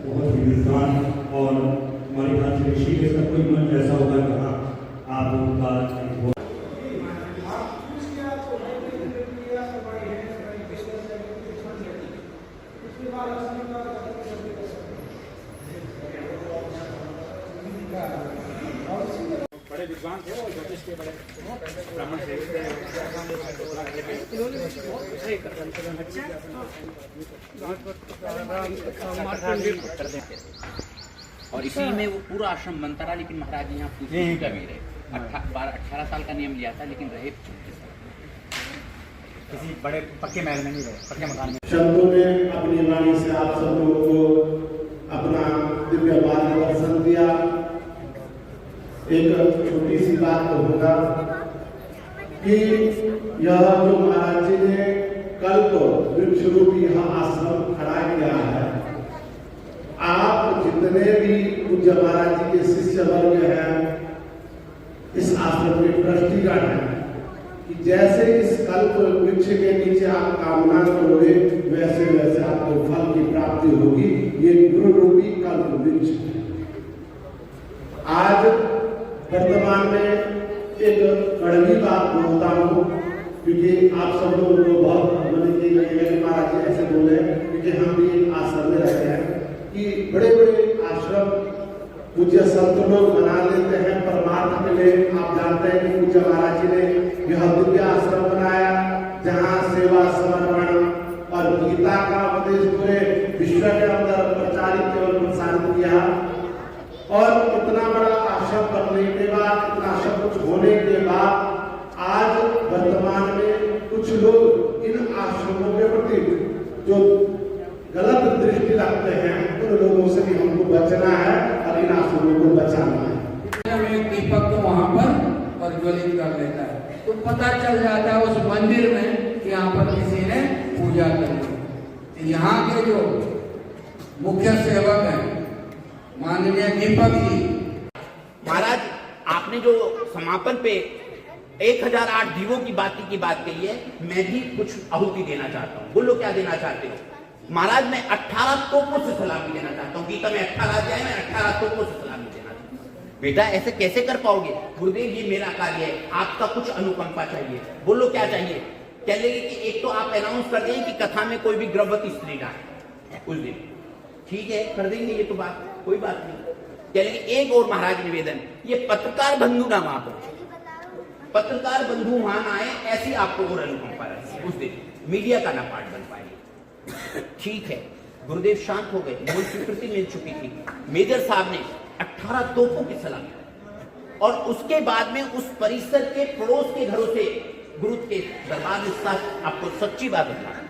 बहुत ही विद्वान और हमारे ख्याल से ऋषि का कोई मन ऐसा होगा कि हाँ आप उनका बड़े विद्वान थे और ज्योतिष के बड़े ब्राह्मण थे। और इसी में वो पूरा आश्रम बनता रहा, लेकिन महाराज जी यहाँ पूछने का भी रहे। 18 साल का नियम लिया था, लेकिन रहे 36 साल। किसी बड़े पक्के महल में नहीं रहे, पक्के मकान में। शब्दों में अपनी वाणी से आप सब लोगों को अपना दिव्य मार्गदर्शन दिया। एक छोटी सी बात कहूँगा कि यह जो महाराज जी ने कल्प वृक्ष रूपी यह आश्रम खड़ा किया है, आप जितने भी पूज्य महाराज जी के शिष्य वर्ग हैं, इस आश्रम के ट्रस्टीगण हैं, कि जैसे इस कल्प वृक्ष के नीचे आप कामना करोगे वैसे वैसे आपको फल की प्राप्ति होगी। ये गुरु रूपी कल्प वृक्ष है। आज वर्तमान में एक कड़वी बात बोलता हूँ, क्योंकि आप सब लोगों को बहुत महाराज जी ऐसे बोले, क्योंकि हम भी एक आश्रम में रहते हैं कि बड़े बड़े आश्रम पूज्य संत लोग बना लेते हैं परमार्थ के लिए। आप जानते हैं कि पूज्य महाराज जी ने यह दिव्य आश्रम बनाया, जहाँ सेवा समर्पण और गीता का उपदेश पूरे विश्व के अंदर प्रचारित एवं प्रसारित किया। और इतना बड़ा आश्रम बनने के बाद, इतना सब कुछ होने के बाद, आज वर्तमान में कुछ लोग इन आश्रमों के प्रति जो गलत दृष्टि रखते हैं, उन लोगों से भी हमको बचना है और इन आश्रमों को बचाना है। एक दीपक तो वहाँ पर और ज्वलित कर लेता है, तो पता चल जाता है उस मंदिर में कि यहाँ पर किसी ने पूजा करी। यहाँ के जो मुख्य सेवक हैं माननीय दीपक जी महाराज, आपने जो समापन पे 1008 दीवों की बात कही है, मैं भी कुछ आहुति देना चाहता हूँ। बोलो क्या देना चाहते हो? महाराज, मैं 18 तोपों से सलामी देना चाहता हूँ। गीता में 18 अध्याय में 18 तोपों से सलामी देना चाहता हूँ। बेटा ऐसे कैसे कर पाओगे? गुरुदेव, ये मेरा कार्य है, आपका कुछ अनुकंपा चाहिए। बोलो क्या चाहिए? कह लेंगे कि एक तो आप अनाउंस कर दें कि कथा में कोई भी गर्भवती स्त्री ना है उस दिन। ठीक है, कर देंगे, ये तो बात कोई बात नहीं। कह लेंगे एक और महाराज निवेदन, ये पत्रकार बंधु ना वहां पर, पत्रकार बंधु वहां ना आए, ऐसी आपको और अनुकंपा रही उस दिन, मीडिया का ना पार्ट बन पाएगी। ठीक है, गुरुदेव शांत हो गए, मूल स्वीकृति मिल चुकी थी। मेजर साहब ने 18 तोपों की सलामी, और उसके बाद में उस परिसर के पड़ोस के घरों से गुरु के दरबार में, आपको सच्ची बात बता रहा हूं,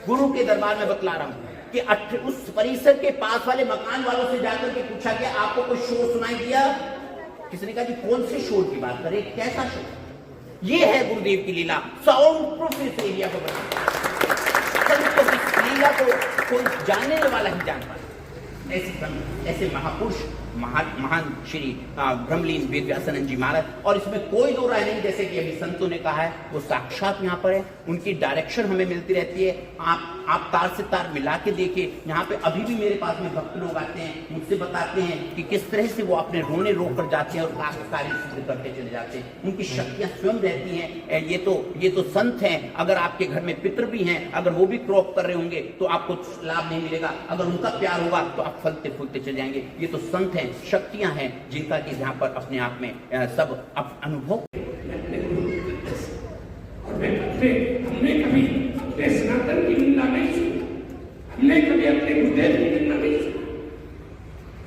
गुरु के दरबार में बतला रहा हूं कि उस परिसर के पास वाले मकान वालों से जाकर के पूछा कि आपको कोई शोर सुनाई दिया? किसने कहा कि कौन से शोर की बात करे, कैसा शोर? ये है गुरुदेव की लीला। साउंड प्रूफ इस एरिया को बना, लीला को कोई जानने वाला ही जान पाता। ऐसे महापुरुष, महान श्री ब्रह्मलीन वेद व्यासानंद जी महाराज, और इसमें कोई दो राय नहीं, जैसे कि अभी संतों ने कहा है, वो साक्षात यहाँ पर है। उनकी डायरेक्शन हमें मिलती रहती है। आप तार से तार मिला के देखिए। यहाँ पे अभी भी मेरे पास में भक्त लोग आते हैं, मुझसे बताते हैं कि किस तरह से वो अपने रोने रोक कर जाते हैं और कार्य सिद्ध करके चले जाते हैं। उनकी शक्तियां स्वयं रहती हैं। ये तो संत हैं। अगर आपके घर में पितृ भी हैं, अगर वो भी क्रॉप कर रहे होंगे तो आपको लाभ नहीं मिलेगा। अगर उनका प्यार होगा तो आप फलते फूलते चले जाएंगे। ये तो संत हैं, शक्तियां हैं, जिनका कि यहाँ पर अपने आप में सब अनुभव। हमने कभी अपने सनातन की निंदा नहीं सुनी, हमने कभी अपने गुरुदेव की निंदा नहीं सुनी,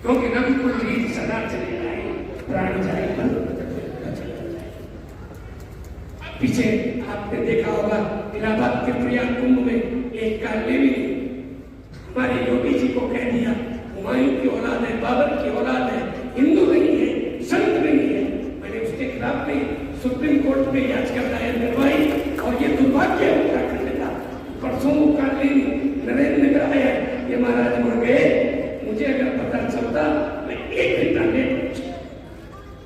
क्योंकि नम कुल रीत सदा चले जाए, प्राण जाए मन। पीछे आपने देखा होगा इलाहाबाद त्रिपुरा कुंभ में एक काले भी हमारे योगी जी को कह दिया, हुमायूं की औलाद है, बाबर की औलाद है, हिंदू नहीं है, संत नहीं है। मैंने उसके खिलाफ में सुप्रीम कोर्ट में याचिका दायर करवाई, और ये दुर्भाग्य है उत्तराखंड का। परसों कालीन नरेंद्र ने कराया, ये महाराज मर गए। मुझे अगर पता चलता मैं 1 घंटा लेट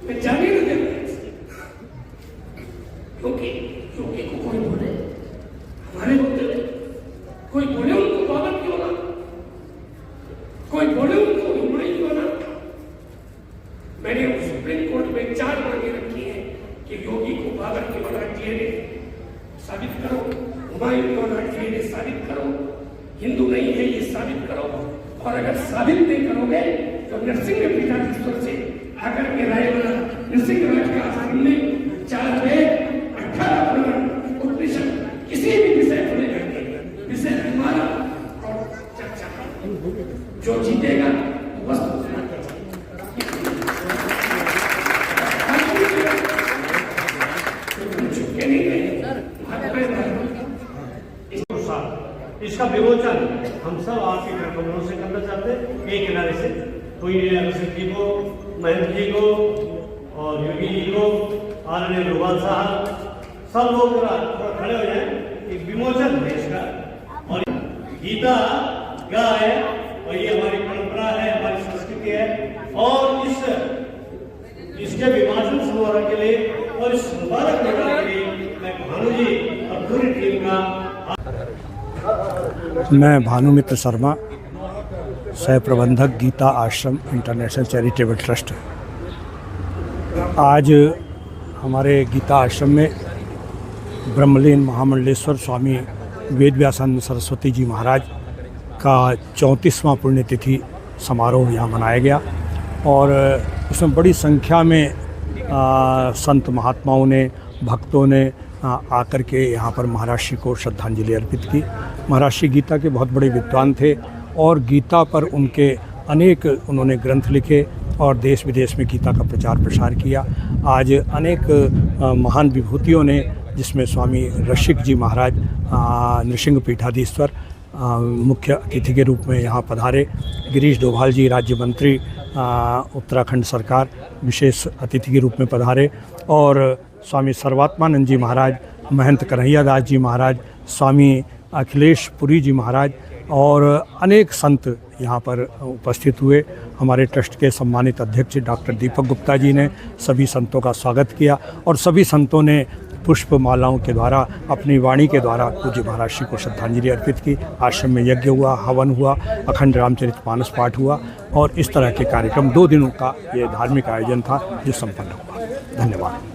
मैं जाने न देता, क्योंकि योगी को कोई बोले, हमारे होते कोई सफेद है साबित करो, हिंदू नहीं है ये साबित करो। और अगर साबित नहीं करोगे तो नरसिंह पीठाधीश्वर से आकर के रायवाला नरसिंह राज का आश्रम में 4 वेद 18 पुराण उपनिषद किसी भी विषय को लेकर के विषय तुम्हारा और चर्चा का, जो जीतेगा वो वस्तु चुपके नहीं गए। इसका विमोचन हम सब आपके कमरों से करना चाहते हैं। एक किनारे से कोई अभिषेक जी को, महंत जी को और योगी जी को, आदरणीय लोकपाल साहब, सब लोग थोड़ा खड़े हो जाए। एक विमोचन है इसका। और गीता गाय और ये हमारी परंपरा है, हमारी संस्कृति है। और इसके विभाजन समारोह के लिए और इस मुबारक मेला के लिए मैं भानु जी और पूरी टीम का मैं भानुमित्र शर्मा, सह प्रबंधक गीता आश्रम इंटरनेशनल चैरिटेबल ट्रस्ट। आज हमारे गीता आश्रम में ब्रह्मलीन महामंडलेश्वर स्वामी वेद व्यासानंद सरस्वती जी महाराज का 34वां पुण्यतिथि समारोह यहाँ मनाया गया और उसमें बड़ी संख्या में संत महात्माओं ने, भक्तों ने आकर के यहाँ पर महर्षि जी को श्रद्धांजलि अर्पित की। महर्षि गीता के बहुत बड़े विद्वान थे और गीता पर उन्होंने ग्रंथ लिखे और देश विदेश में गीता का प्रचार प्रसार किया। आज अनेक महान विभूतियों ने, जिसमें स्वामी ऋषिक जी महाराज नृसिंह पीठाधीश्वर मुख्य अतिथि के रूप में यहाँ पधारे, गिरीश डोभाल जी राज्य मंत्री उत्तराखंड सरकार विशेष अतिथि के रूप में पधारे और स्वामी सर्वात्मानंद जी महाराज, महंत कन्हैया दास जी महाराज, स्वामी अखिलेश पुरी जी महाराज और अनेक संत यहाँ पर उपस्थित हुए। हमारे ट्रस्ट के सम्मानित अध्यक्ष डॉक्टर दीपक गुप्ता जी ने सभी संतों का स्वागत किया और सभी संतों ने पुष्प मालाओं के द्वारा, अपनी वाणी के द्वारा पूज्य महर्षि को श्रद्धांजलि अर्पित की। आश्रम में यज्ञ हुआ, हवन हुआ, अखंड रामचरितमानस पाठ हुआ और इस तरह के कार्यक्रम 2 दिनों का ये धार्मिक आयोजन था जो संपन्न हुआ। धन्यवाद।